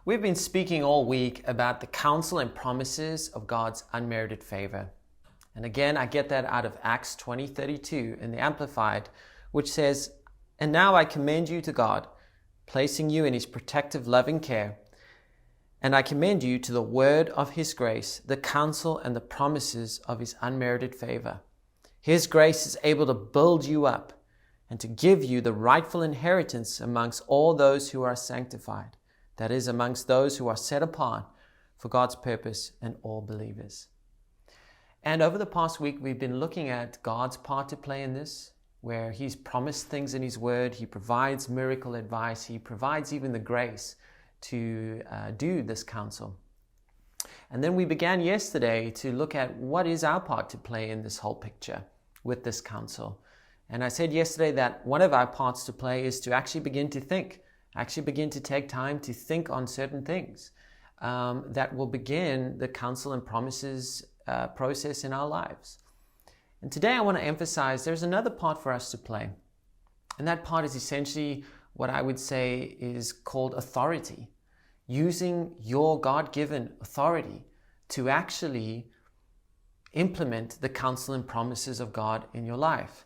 We've been speaking all week about the counsel and promises of God's unmerited favor. And again, I get that out of Acts 20:32 in the Amplified, which says, "And now I commend you to God, placing you in his protective loving care. And I commend you to the word of his grace, the counsel and the promises of his unmerited favor. His grace is able to build you up and to give you the rightful inheritance amongst all those who are sanctified. That is, amongst those who are set apart for God's purpose and all believers." And over the past week, we've been looking at God's part to play in this, where he's promised things in his word. He provides miracle advice. He provides even the grace to do this counsel. And then we began yesterday to look at what is our part to play in this whole picture with this counsel. And I said yesterday that one of our parts to play is to actually begin to think, actually begin to take time to think on certain things that will begin the counsel and promises process in our lives. And today I want to emphasize there's another part for us to play. And that part is essentially what I would say is called authority. Using your God-given authority to actually implement the counsel and promises of God in your life.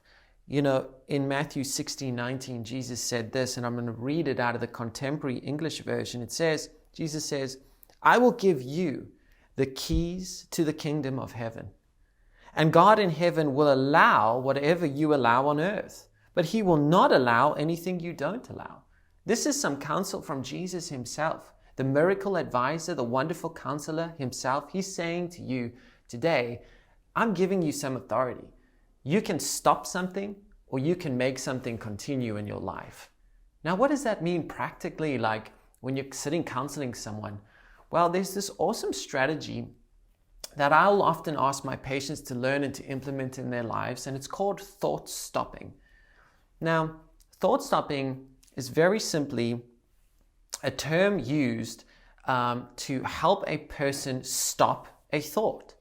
You know, in Matthew 16:19, Jesus said this, and I'm going to read it out of the contemporary English version. It says, Jesus says, "I will give you the keys to the kingdom of heaven. And God in heaven will allow whatever you allow on earth, but he will not allow anything you don't allow." This is some counsel from Jesus himself, the miracle advisor, the wonderful counselor himself. He's saying to you today, I'm giving you some authority. You can stop something or you can make something continue in your life. Now, what does that mean practically, like when you're sitting counseling someone? Well, there's this awesome strategy that I'll often ask my patients to learn and to implement in their lives, and it's called thought stopping. Now, thought stopping is very simply a term used to help a person stop a thought.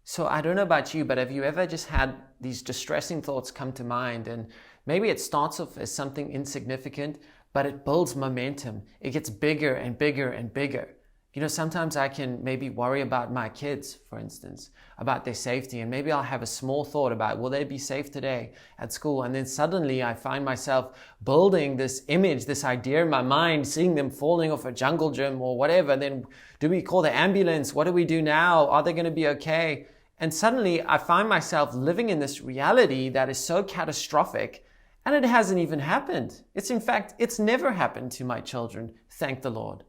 So I don't know about you, but have you ever just had these distressing thoughts come to mind, and maybe it starts off as something insignificant, but it builds momentum. It gets bigger and bigger and bigger. You know, sometimes I can maybe worry about my kids, for instance, about their safety, and maybe I'll have a small thought about, will they be safe today at school? And then suddenly I find myself building this image, this idea in my mind, seeing them falling off a jungle gym or whatever. And then do we call the ambulance? What do we do now? Are they going to be okay? And suddenly I find myself living in this reality that is so catastrophic, and it hasn't even happened. It's never happened to my children, thank the Lord.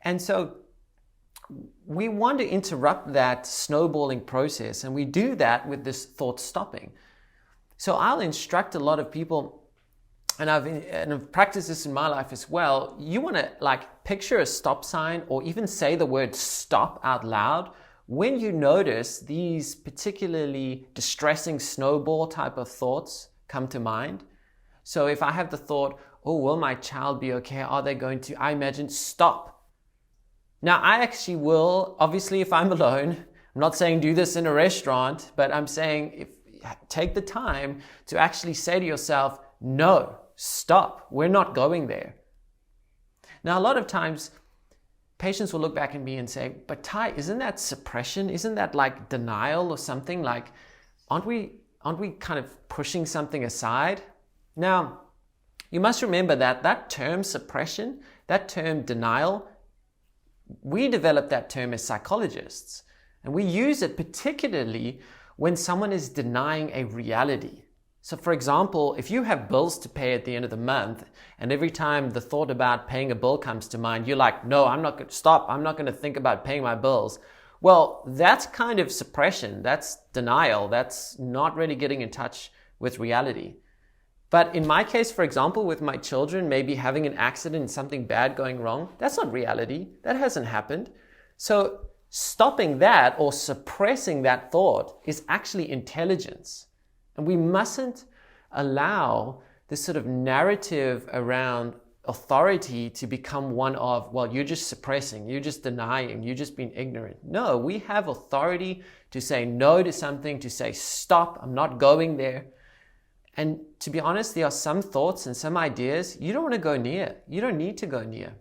And so we want to interrupt that snowballing process, and we do that with this thought stopping. So I'll instruct a lot of people, and I've practiced this in my life as well. You want to picture a stop sign or even say the word stop out loud when you notice these particularly distressing snowball type of thoughts come to mind. So if I have the thought, oh, will my child be okay? Are they going to? I imagine stop. Now, I actually will, obviously, if I'm alone, I'm not saying do this in a restaurant, but I'm saying take the time to actually say to yourself, no, stop, we're not going there. Now, a lot of times, patients will look back at me and say, but Ty, isn't that suppression? Isn't that like denial or something? Like, aren't we kind of pushing something aside? Now, you must remember that term suppression, that term denial, we developed that term as psychologists, and we use it particularly when someone is denying a reality. So for example, if you have bills to pay at the end of the month, and every time the thought about paying a bill comes to mind, you're like, no, I'm not going to stop. I'm not going to think about paying my bills. Well, that's kind of suppression. That's denial. That's not really getting in touch with reality. But in my case, for example, with my children, maybe having an accident and something bad going wrong, that's not reality. That hasn't happened. So stopping that or suppressing that thought is actually intelligence. And we mustn't allow this sort of narrative around authority to become one of, well, you're just suppressing, you're just denying, you're just being ignorant. No, we have authority to say no to something, to say stop, I'm not going there. And to be honest, there are some thoughts and some ideas you don't want to go near. You don't need to go near.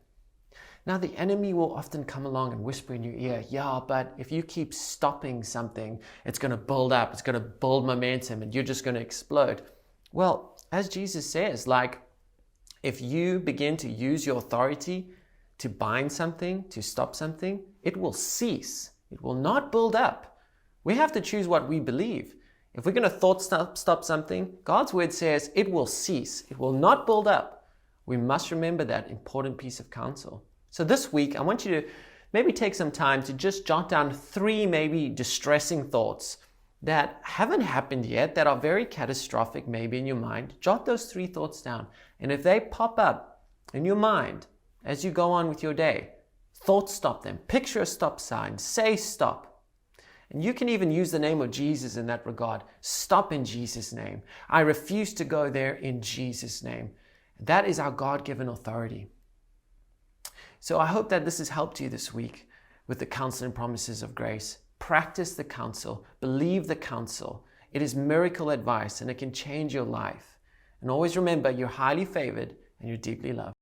Now, the enemy will often come along and whisper in your ear, yeah, but if you keep stopping something, it's going to build up, it's going to build momentum, and you're just going to explode. Well, as Jesus says, like, if you begin to use your authority to bind something, to stop something, it will cease. It will not build up. We have to choose what we believe. If we're going to thought stop something, God's word says it will cease. It will not build up. We must remember that important piece of counsel. So this week, I want you to maybe take some time to just jot down 3 maybe distressing thoughts that haven't happened yet, that are very catastrophic maybe in your mind. Jot those 3 thoughts down. And if they pop up in your mind as you go on with your day, thought stop them. Picture a stop sign. Say stop. And you can even use the name of Jesus in that regard. Stop in Jesus' name. I refuse to go there in Jesus' name. That is our God-given authority. So I hope that this has helped you this week with the counsel and promises of grace. Practice the counsel. Believe the counsel. It is miracle advice and it can change your life. And always remember, you're highly favored and you're deeply loved.